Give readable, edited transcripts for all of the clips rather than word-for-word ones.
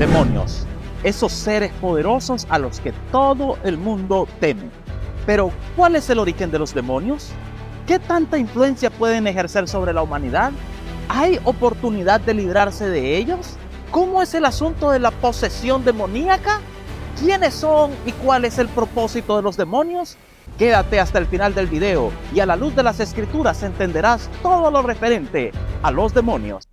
demonios, esos seres poderosos a los que todo el mundo teme. Pero, ¿cuál es el origen de los demonios? ¿Qué tanta influencia pueden ejercer sobre la humanidad? ¿Hay oportunidad de librarse de ellos? ¿Cómo es el asunto de la posesión demoníaca? ¿Quiénes son y cuál es el propósito de los demonios? Quédate hasta el final del video y a la luz de las escrituras entenderás todo lo referente a los demonios.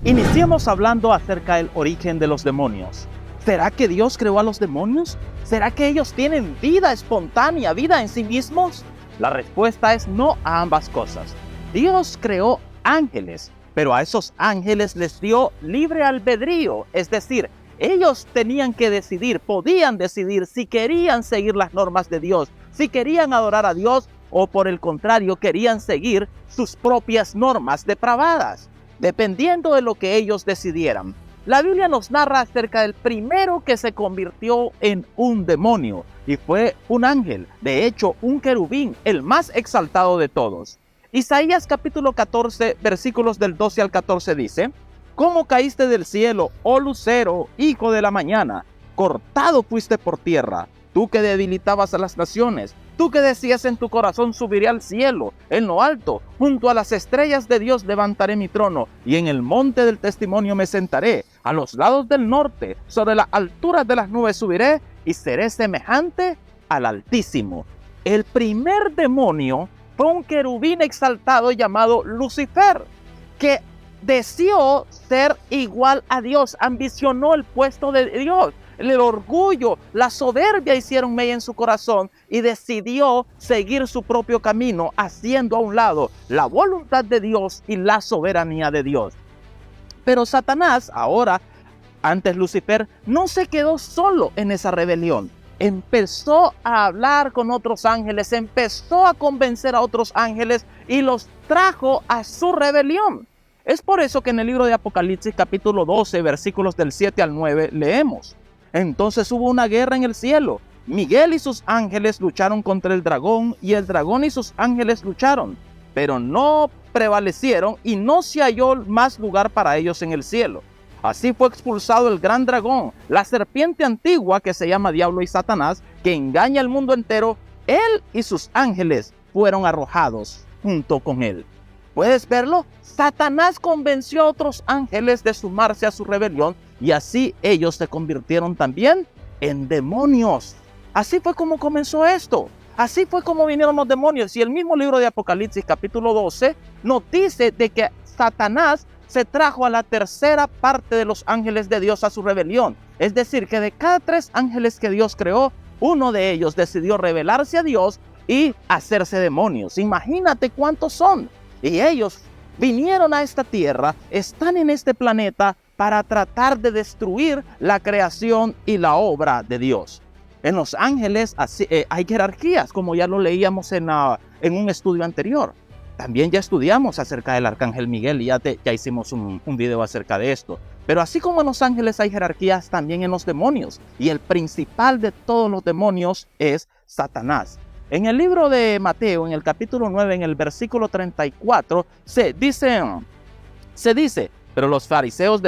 Iniciemos hablando acerca del origen de los demonios. ¿Será que Dios creó a los demonios? ¿Será que ellos tienen vida espontánea, vida en sí mismos? La respuesta es no a ambas cosas. Dios creó ángeles, pero a esos ángeles les dio libre albedrío, es decir, ellos tenían que decidir, podían decidir si querían seguir las normas de Dios, si querían adorar a Dios o por el contrario querían seguir sus propias normas depravadas, dependiendo de lo que ellos decidieran. La Biblia nos narra acerca del primero que se convirtió en un demonio y fue un ángel, de hecho un querubín, el más exaltado de todos. Isaías capítulo 14, versículos del 12 al 14 dice: ¿Cómo caíste del cielo, oh lucero, hijo de la mañana? Cortado fuiste por tierra, tú que debilitabas a las naciones, tú que decías en tu corazón: subiré al cielo, en lo alto, junto a las estrellas de Dios levantaré mi trono, y en el monte del testimonio me sentaré, a los lados del norte, sobre las alturas de las nubes subiré, y seré semejante al Altísimo. El primer demonio fue un querubín exaltado llamado Lucifer, que deseó ser igual a Dios, ambicionó el puesto de Dios. El orgullo, la soberbia hicieron mella en su corazón y decidió seguir su propio camino, haciendo a un lado la voluntad de Dios y la soberanía de Dios. Pero Satanás, ahora, antes Lucifer, no se quedó solo en esa rebelión. Empezó a hablar con otros ángeles, empezó a convencer a otros ángeles y los trajo a su rebelión. Es por eso que en el libro de Apocalipsis capítulo 12, versículos del 7 al 9, leemos: Entonces hubo una guerra en el cielo. Miguel y sus ángeles lucharon contra el dragón, y el dragón y sus ángeles lucharon, pero no prevalecieron y no se halló más lugar para ellos en el cielo. Así fue expulsado el gran dragón, la serpiente antigua que se llama Diablo y Satanás, que engaña al mundo entero. Él y sus ángeles fueron arrojados junto con él. ¿Puedes verlo? Satanás convenció a otros ángeles de sumarse a su rebelión y así ellos se convirtieron también en demonios. Así fue como comenzó esto. Así fue como vinieron los demonios. Y el mismo libro de Apocalipsis capítulo 12 nos dice de que Satanás se trajo a la tercera parte de los ángeles de Dios a su rebelión. Es decir, que de cada 3 ángeles que Dios creó, uno de ellos decidió rebelarse a Dios y hacerse demonios. Imagínate cuántos son. Y ellos vinieron a esta tierra, están en este planeta para tratar de destruir la creación y la obra de Dios. En los ángeles hay jerarquías, como ya lo leíamos en un estudio anterior. También ya estudiamos acerca del arcángel Miguel y ya hicimos un video acerca de esto. Pero así como en los ángeles hay jerarquías, también en los demonios. Y el principal de todos los demonios es Satanás. En el libro de Mateo, en el capítulo 9, en el versículo 34, se dice, pero los fariseos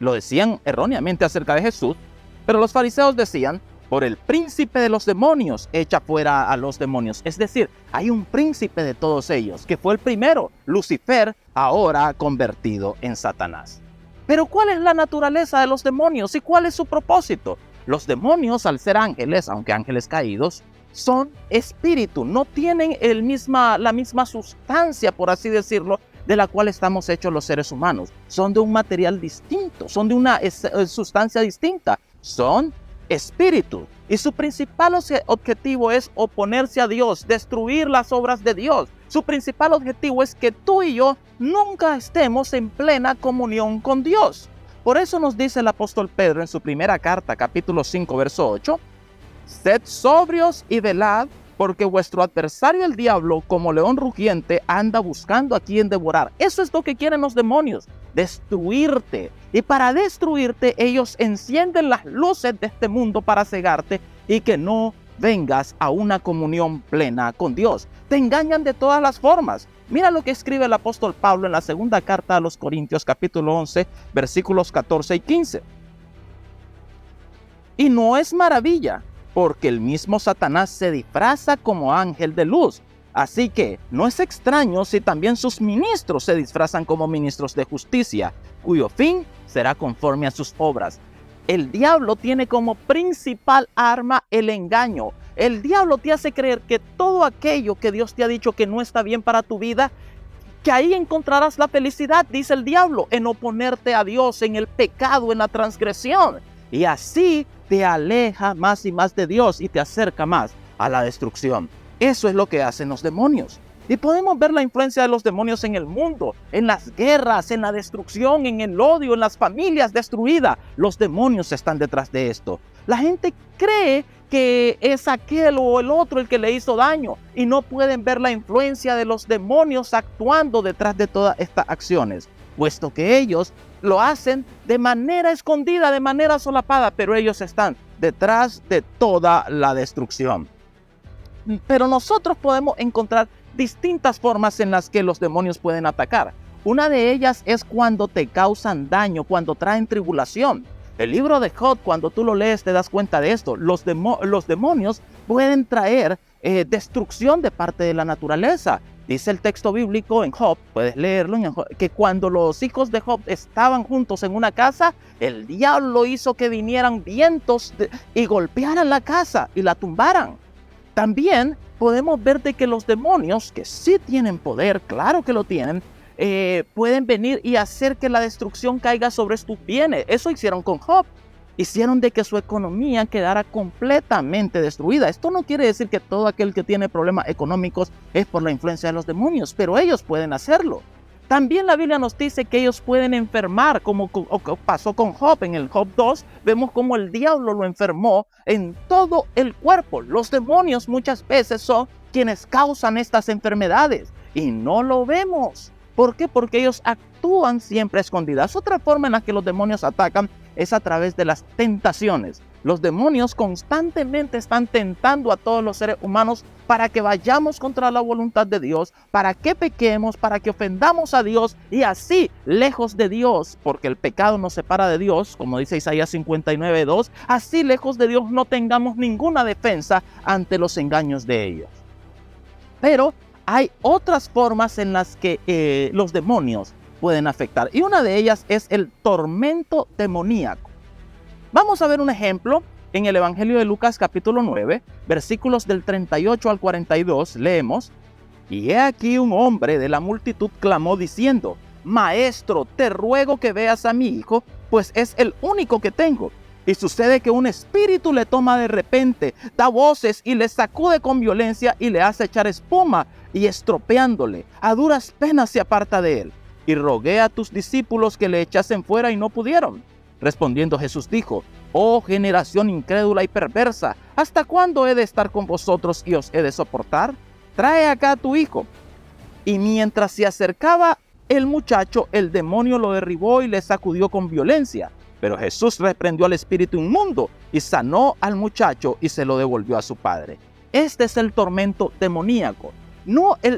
lo decían erróneamente acerca de Jesús, pero los fariseos decían: por el príncipe de los demonios, echa fuera a los demonios. Es decir, hay un príncipe de todos ellos, que fue el primero, Lucifer, ahora convertido en Satanás. Pero ¿cuál es la naturaleza de los demonios y cuál es su propósito? Los demonios, al ser ángeles, aunque ángeles caídos, son espíritu, no tienen la misma sustancia, por así decirlo, de la cual estamos hechos los seres humanos. Son de un material distinto, son de una sustancia distinta, son espíritu. Y su principal objetivo es oponerse a Dios, destruir las obras de Dios. Su principal objetivo es que tú y yo nunca estemos en plena comunión con Dios. Por eso nos dice el apóstol Pedro en su primera carta, capítulo 5, verso 8, Sed sobrios y velad, porque vuestro adversario el diablo, como león rugiente, anda buscando a quien devorar. Eso es lo que quieren los demonios, destruirte. Y para destruirte, ellos encienden las luces de este mundo para cegarte y que no vengas a una comunión plena con Dios. Te engañan de todas las formas. Mira lo que escribe el apóstol Pablo en la segunda carta a los Corintios, capítulo 11, versículos 14 y 15. Y no es maravilla, porque el mismo Satanás se disfraza como ángel de luz. Así que no es extraño si también sus ministros se disfrazan como ministros de justicia, cuyo fin será conforme a sus obras. El diablo tiene como principal arma el engaño. El diablo te hace creer que todo aquello que Dios te ha dicho que no está bien para tu vida, que ahí encontrarás la felicidad, dice el diablo, en oponerte a Dios, en el pecado, en la transgresión. Y así te aleja más y más de Dios y te acerca más a la destrucción. Eso es lo que hacen los demonios. Y podemos ver la influencia de los demonios en el mundo, en las guerras, en la destrucción, en el odio, en las familias destruidas. Los demonios están detrás de esto. La gente cree que es aquel o el otro el que le hizo daño y no pueden ver la influencia de los demonios actuando detrás de todas estas acciones, puesto que ellos lo hacen de manera escondida, de manera solapada, pero ellos están detrás de toda la destrucción. Pero nosotros podemos encontrar distintas formas en las que los demonios pueden atacar. Una de ellas es cuando te causan daño, cuando traen tribulación. El libro de Job, cuando tú lo lees, te das cuenta de esto. Los demonios pueden traer destrucción de parte de la naturaleza. Dice el texto bíblico en Job, puedes leerlo, que cuando los hijos de Job estaban juntos en una casa, el diablo hizo que vinieran vientos y golpearan la casa y la tumbaran. También podemos ver de que los demonios, que sí tienen poder, claro que lo tienen, pueden venir y hacer que la destrucción caiga sobre tus bienes. Eso hicieron con Job. Hicieron de que su economía quedara completamente destruida. Esto no quiere decir que todo aquel que tiene problemas económicos es por la influencia de los demonios, pero ellos pueden hacerlo. También la Biblia nos dice que ellos pueden enfermar, como pasó con Job. En el Job 2 vemos cómo el diablo lo enfermó en todo el cuerpo. Los demonios muchas veces son quienes causan estas enfermedades y no lo vemos. ¿Por qué? Porque ellos actúan siempre a escondidas. Otra forma en la que los demonios atacan es a través de las tentaciones. Los demonios constantemente están tentando a todos los seres humanos para que vayamos contra la voluntad de Dios, para que pequemos, para que ofendamos a Dios y así, lejos de Dios, porque el pecado nos separa de Dios, como dice Isaías 59:2, así lejos de Dios no tengamos ninguna defensa ante los engaños de ellos. Pero hay otras formas en las que los demonios pueden afectar y una de ellas es el tormento demoníaco. Vamos a ver un ejemplo en el Evangelio de Lucas capítulo 9, versículos del 38 al 42, leemos: Y he aquí un hombre de la multitud clamó diciendo: Maestro, te ruego que veas a mi hijo, pues es el único que tengo. Y sucede que un espíritu le toma de repente, da voces y le sacude con violencia y le hace echar espuma y estropeándole, a duras penas se aparta de él. Y rogué a tus discípulos que le echasen fuera y no pudieron. Respondiendo Jesús dijo: Oh generación incrédula y perversa, ¿hasta cuándo he de estar con vosotros y os he de soportar? Trae acá a tu hijo. Y mientras se acercaba el muchacho, el demonio lo derribó y le sacudió con violencia. Pero Jesús reprendió al espíritu inmundo y sanó al muchacho y se lo devolvió a su padre. Este es el tormento demoníaco.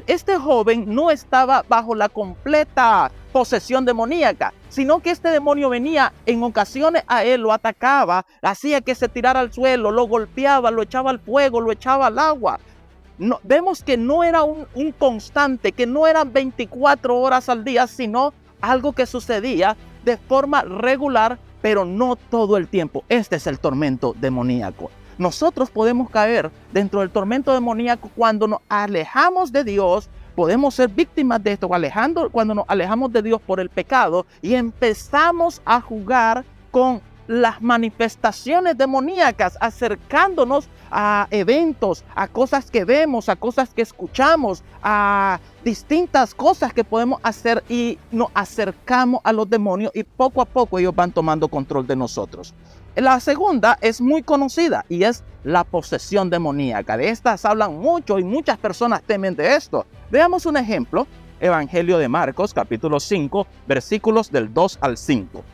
Este joven no estaba bajo la completa posesión demoníaca, sino que este demonio venía en ocasiones a él, lo atacaba, hacía que se tirara al suelo, lo golpeaba, lo echaba al fuego, lo echaba al agua. Vemos que no era un constante, que no eran 24 horas al día, sino algo que sucedía de forma regular, pero no todo el tiempo. Este es el tormento demoníaco. Nosotros podemos caer dentro del tormento demoníaco cuando nos alejamos de Dios. Podemos ser víctimas de esto cuando nos alejamos de Dios por el pecado y empezamos a jugar con las manifestaciones demoníacas, acercándonos a eventos, a cosas que vemos, a cosas que escuchamos, a distintas cosas que podemos hacer y nos acercamos a los demonios y poco a poco ellos van tomando control de nosotros. La segunda es muy conocida y es la posesión demoníaca. De estas hablan mucho y muchas personas temen de esto. Veamos un ejemplo, Evangelio de Marcos, capítulo 5, versículos del 2 al 5.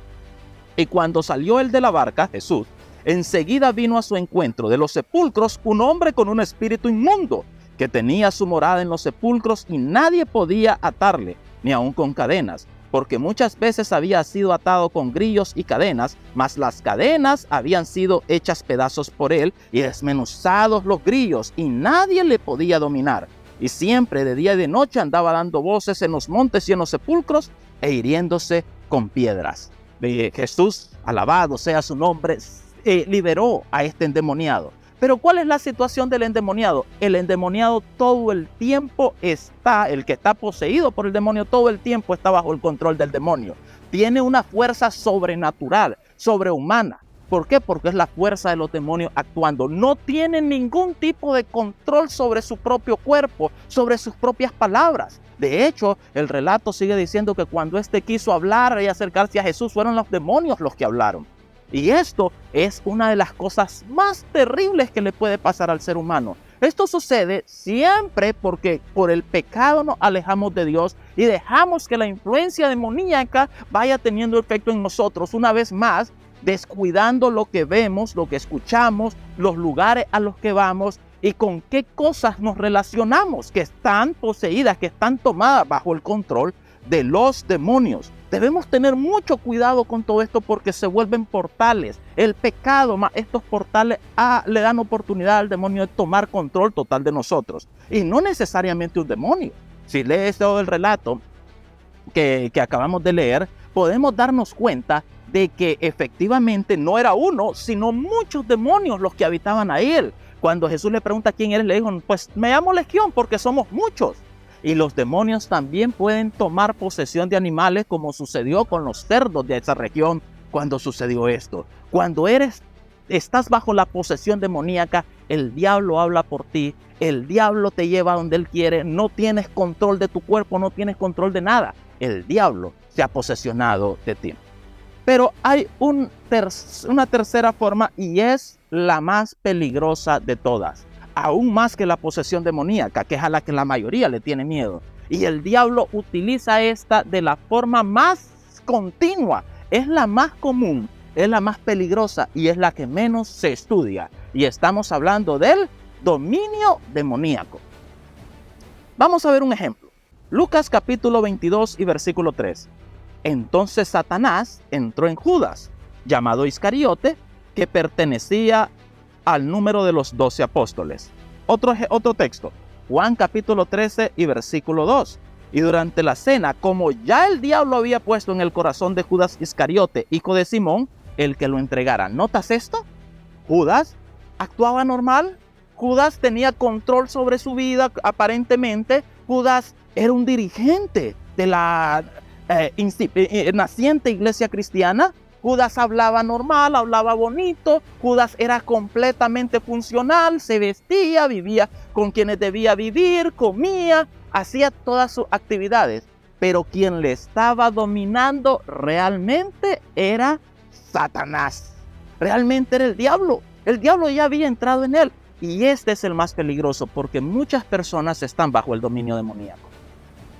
Y cuando salió él de la barca, Jesús, Enseguida vino a su encuentro de los sepulcros un hombre con un espíritu inmundo, que tenía su morada en los sepulcros y nadie podía atarle, ni aun con cadenas, porque muchas veces había sido atado con grillos y cadenas, mas las cadenas habían sido hechas pedazos por él y desmenuzados los grillos, y nadie le podía dominar. Y siempre de día y de noche andaba dando voces en los montes y en los sepulcros e hiriéndose con piedras. Jesús, alabado sea su nombre, liberó a este endemoniado. Pero ¿cuál es la situación del endemoniado? El endemoniado todo el tiempo el que está poseído por el demonio, todo el tiempo está bajo el control del demonio. Tiene una fuerza sobrenatural, sobrehumana. ¿Por qué? Porque es la fuerza de los demonios actuando. No tiene ningún tipo de control sobre su propio cuerpo, sobre sus propias palabras. De hecho, el relato sigue diciendo que cuando éste quiso hablar y acercarse a Jesús, fueron los demonios los que hablaron. Y esto es una de las cosas más terribles que le puede pasar al ser humano. Esto sucede siempre porque por el pecado nos alejamos de Dios y dejamos que la influencia demoníaca vaya teniendo efecto en nosotros. Una vez más, descuidando lo que vemos, lo que escuchamos, los lugares a los que vamos y con qué cosas nos relacionamos que están poseídas, que están tomadas bajo el control de los demonios. Debemos tener mucho cuidado con todo esto porque se vuelven portales. El pecado más estos portales le dan oportunidad al demonio de tomar control total de nosotros. Y no necesariamente un demonio. Si lees todo el relato que acabamos de leer, podemos darnos cuenta de que efectivamente no era uno, sino muchos demonios los que habitaban a él. Cuando Jesús le pregunta quién eres, le dijo, pues me llamo Legión porque somos muchos. Y los demonios también pueden tomar posesión de animales, como sucedió con los cerdos de esa región cuando sucedió esto. Cuando estás bajo la posesión demoníaca, el diablo habla por ti, el diablo te lleva a donde él quiere, no tienes control de tu cuerpo, no tienes control de nada. El diablo se ha posesionado de ti. Pero hay una tercera forma y es la más peligrosa de todas. Aún más que la posesión demoníaca, que es a la que la mayoría le tiene miedo. Y el diablo utiliza esta de la forma más continua. Es la más común, es la más peligrosa y es la que menos se estudia. Y estamos hablando del dominio demoníaco. Vamos a ver un ejemplo. Lucas capítulo 22 y versículo 3. Entonces Satanás entró en Judas, llamado Iscariote, que pertenecía al número de los 12 apóstoles. Otro texto, Juan capítulo 13 y versículo 2. Y durante la cena, como ya el diablo había puesto en el corazón de Judas Iscariote, hijo de Simón, el que lo entregara. ¿Notas esto? Judas actuaba normal. Judas tenía control sobre su vida, aparentemente. Judas era un dirigente de la naciente iglesia cristiana. Judas hablaba normal, hablaba bonito. Judas era completamente funcional, se vestía, vivía con quienes debía vivir, comía, hacía todas sus actividades. Pero quien le estaba dominando realmente era Satanás. Realmente era el diablo. El diablo ya había entrado en él. Y este es el más peligroso porque muchas personas están bajo el dominio demoníaco.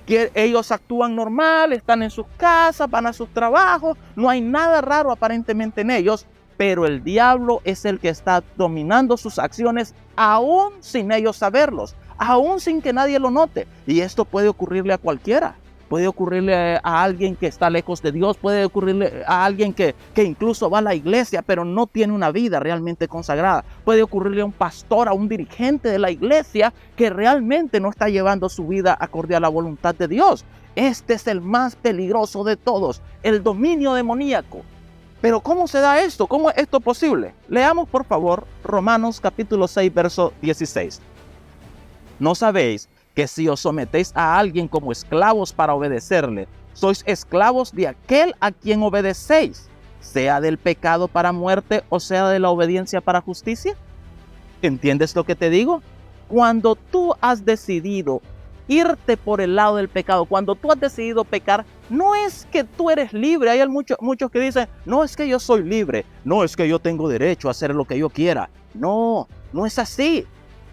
Que ellos actúan normal, están en sus casas, van a sus trabajos, no hay nada raro aparentemente en ellos, pero el diablo es el que está dominando sus acciones aún sin ellos saberlos, aún sin que nadie lo note. Y esto puede ocurrirle a cualquiera. Puede ocurrirle a alguien que está lejos de Dios, puede ocurrirle a alguien que incluso va a la iglesia, pero no tiene una vida realmente consagrada. Puede ocurrirle a un pastor, a un dirigente de la iglesia que realmente no está llevando su vida acorde a la voluntad de Dios. Este es el más peligroso de todos, el dominio demoníaco. Pero ¿cómo se da esto? ¿Cómo es esto posible? Leamos por favor Romanos capítulo 6, verso 16. ¿No sabéis que si os sometéis a alguien como esclavos para obedecerle, sois esclavos de aquel a quien obedecéis, sea del pecado para muerte o sea de la obediencia para justicia? ¿Entiendes lo que te digo? Cuando tú has decidido irte por el lado del pecado, cuando tú has decidido pecar, no es que tú eres libre. Hay muchos que dicen, no es que yo soy libre, no es que yo tengo derecho a hacer lo que yo quiera. No, no es así.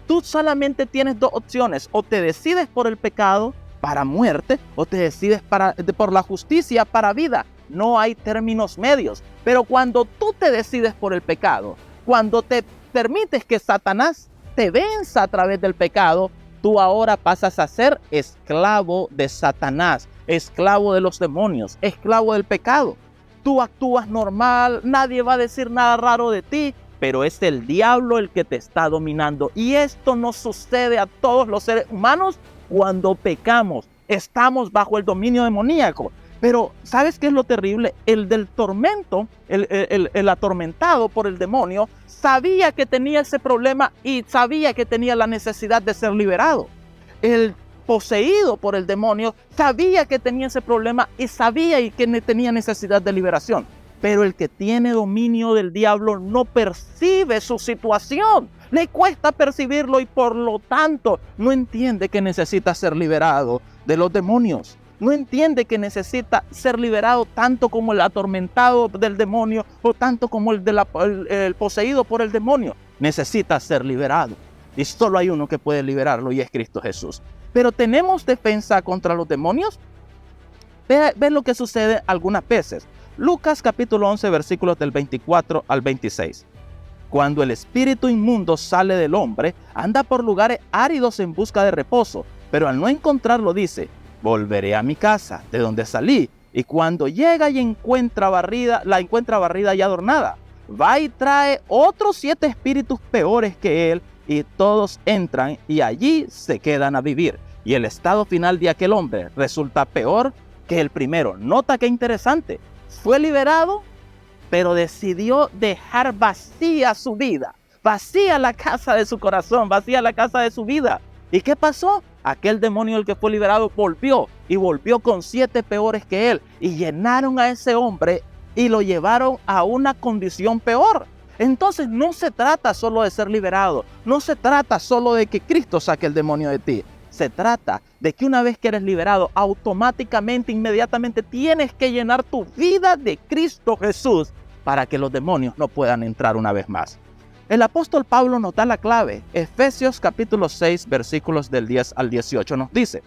Tú solamente tienes dos opciones, o te decides por el pecado para muerte, o te decides por la justicia para vida. No hay términos medios. Pero cuando tú te decides por el pecado, Cuando te permites que Satanás te venza a través del pecado, tú ahora pasas a ser esclavo de Satanás, esclavo de los demonios, esclavo del pecado. Tú actúas normal, nadie va a decir nada raro de ti, pero es el diablo el que te está dominando. Y esto no sucede a todos los seres humanos cuando pecamos. Estamos bajo el dominio demoníaco. Pero ¿sabes qué es lo terrible? El del tormento, el atormentado por el demonio, sabía que tenía ese problema y sabía que tenía la necesidad de ser liberado. El poseído por el demonio sabía que tenía ese problema y sabía que tenía necesidad de liberación. Pero el que tiene dominio del diablo no percibe su situación. Le cuesta percibirlo y por lo tanto no entiende que necesita ser liberado de los demonios. No entiende que necesita ser liberado tanto como el atormentado del demonio o tanto como el poseído por el demonio. Necesita ser liberado. Y solo hay uno que puede liberarlo y es Cristo Jesús. Pero ¿tenemos defensa contra los demonios? Ve lo que sucede algunas veces. Lucas capítulo 11 versículos del 24 al 26. Cuando el espíritu inmundo sale del hombre, anda por lugares áridos en busca de reposo, pero al no encontrarlo dice: volveré a mi casa, de donde salí. Y cuando llega y la encuentra barrida y adornada, va y trae otros 7 espíritus peores que él, y todos entran y allí se quedan a vivir. Y el estado final de aquel hombre resulta peor que el primero. Nota qué interesante. Fue liberado, pero decidió dejar vacía su vida, vacía la casa de su corazón, vacía la casa de su vida. ¿Y qué pasó? Aquel demonio del que fue liberado volvió con 7 peores que él y llenaron a ese hombre y lo llevaron a una condición peor. Entonces no se trata solo de ser liberado, no se trata solo de que Cristo saque el demonio de ti. Se trata de que una vez que eres liberado, automáticamente, inmediatamente tienes que llenar tu vida de Cristo Jesús para que los demonios no puedan entrar una vez más. El apóstol Pablo nos da la clave. Efesios capítulo 6 versículos del 10 al 18 nos dice: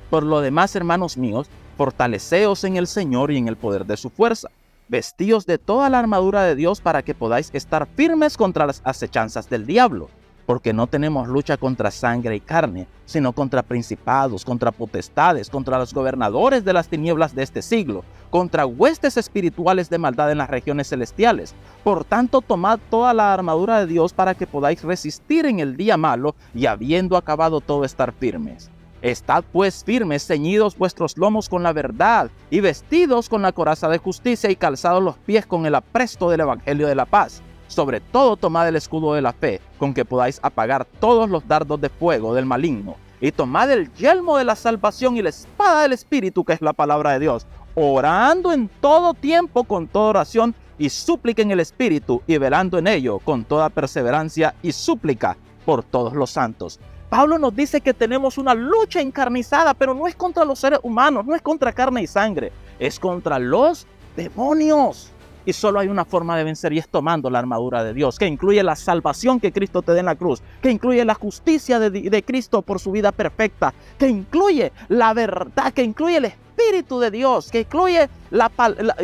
por lo demás, hermanos míos, fortaleceos en el Señor y en el poder de su fuerza. Vestíos de toda la armadura de Dios para que podáis estar firmes contra las acechanzas del diablo. Porque no tenemos lucha contra sangre y carne, sino contra principados, contra potestades, contra los gobernadores de las tinieblas de este siglo, contra huestes espirituales de maldad en las regiones celestiales. Por tanto, tomad toda la armadura de Dios para que podáis resistir en el día malo y habiendo acabado todo estar firmes. Estad pues firmes, ceñidos vuestros lomos con la verdad y vestidos con la coraza de justicia y calzados los pies con el apresto del evangelio de la paz. Sobre todo tomad el escudo de la fe, con que podáis apagar todos los dardos de fuego del maligno. Y tomad el yelmo de la salvación y la espada del Espíritu, que es la palabra de Dios, orando en todo tiempo con toda oración y súplica en el Espíritu, y velando en ello con toda perseverancia y súplica por todos los santos. Pablo nos dice que tenemos una lucha encarnizada, pero no es contra los seres humanos, no es contra carne y sangre, es contra los demonios. Y solo hay una forma de vencer y es tomando la armadura de Dios, que incluye la salvación que Cristo te da en la cruz, que incluye la justicia de Cristo por su vida perfecta, que incluye la verdad, que incluye el Espíritu de Dios, que incluye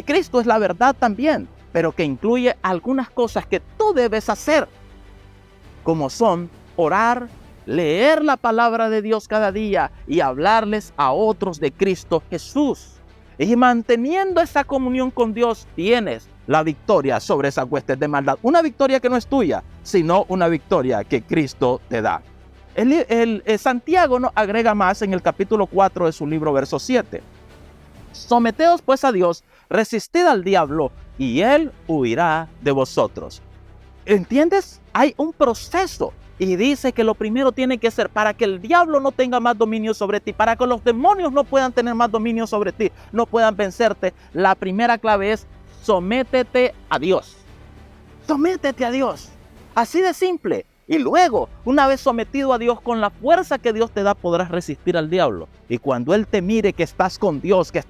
Cristo es la verdad también, pero que incluye algunas cosas que tú debes hacer, como son orar, leer la palabra de Dios cada día y hablarles a otros de Cristo Jesús. Y manteniendo esa comunión con Dios, tienes la victoria sobre esas huestes de maldad. Una victoria que no es tuya, sino una victoria que Cristo te da. Santiago nos agrega más en el capítulo 4 de su libro, verso 7. Someteos pues a Dios, resistid al diablo, y él huirá de vosotros. ¿Entiendes? Hay un proceso. Y dice que lo primero tiene que ser para que el diablo no tenga más dominio sobre ti, para que los demonios no puedan tener más dominio sobre ti, no puedan vencerte. La primera clave es sométete a Dios. Sométete a Dios. Así de simple. Y luego, una vez sometido a Dios, con la fuerza que Dios te da, podrás resistir al diablo. Y cuando Él te mire que estás con Dios, que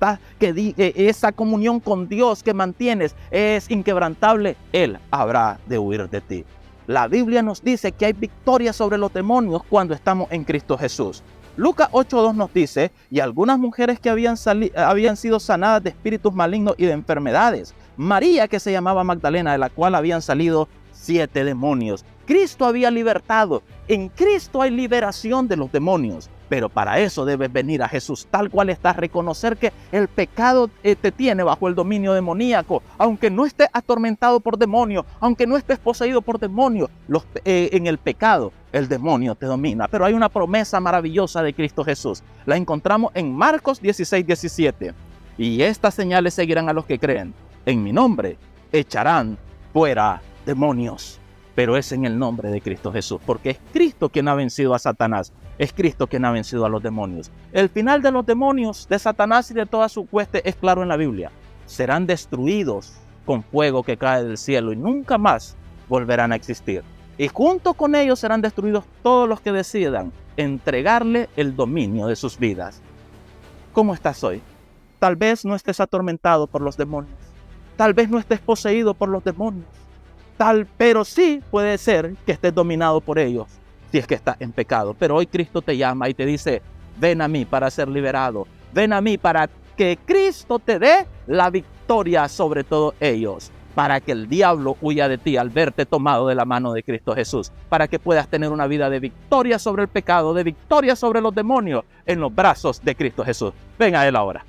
esa comunión con Dios que mantienes es inquebrantable, Él habrá de huir de ti. La Biblia nos dice que hay victoria sobre los demonios cuando estamos en Cristo Jesús. Lucas 8:2 nos dice: y algunas mujeres que habían sido sanadas de espíritus malignos y de enfermedades. María, que se llamaba Magdalena, de la cual habían salido 7 demonios. Cristo había libertado. En Cristo hay liberación de los demonios. Pero para eso debes venir a Jesús tal cual estás, reconocer que el pecado te tiene bajo el dominio demoníaco. Aunque no estés atormentado por demonios, aunque no estés poseído por demonios, en el pecado el demonio te domina. Pero hay una promesa maravillosa de Cristo Jesús. La encontramos en Marcos 16:17. Y estas señales seguirán a los que creen. En mi nombre echarán fuera demonios. Pero es en el nombre de Cristo Jesús, porque es Cristo quien ha vencido a Satanás. Es Cristo quien ha vencido a los demonios. El final de los demonios, de Satanás y de toda su hueste es claro en la Biblia. Serán destruidos con fuego que cae del cielo y nunca más volverán a existir. Y junto con ellos serán destruidos todos los que decidan entregarle el dominio de sus vidas. ¿Cómo estás hoy? Tal vez no estés atormentado por los demonios. Tal vez no estés poseído por los demonios. Pero sí puede ser que estés dominado por ellos, si es que estás en pecado. Pero hoy Cristo te llama y te dice, ven a mí para ser liberado. Ven a mí para que Cristo te dé la victoria sobre todos ellos. Para que el diablo huya de ti al verte tomado de la mano de Cristo Jesús. Para que puedas tener una vida de victoria sobre el pecado, de victoria sobre los demonios en los brazos de Cristo Jesús. Ven a Él ahora.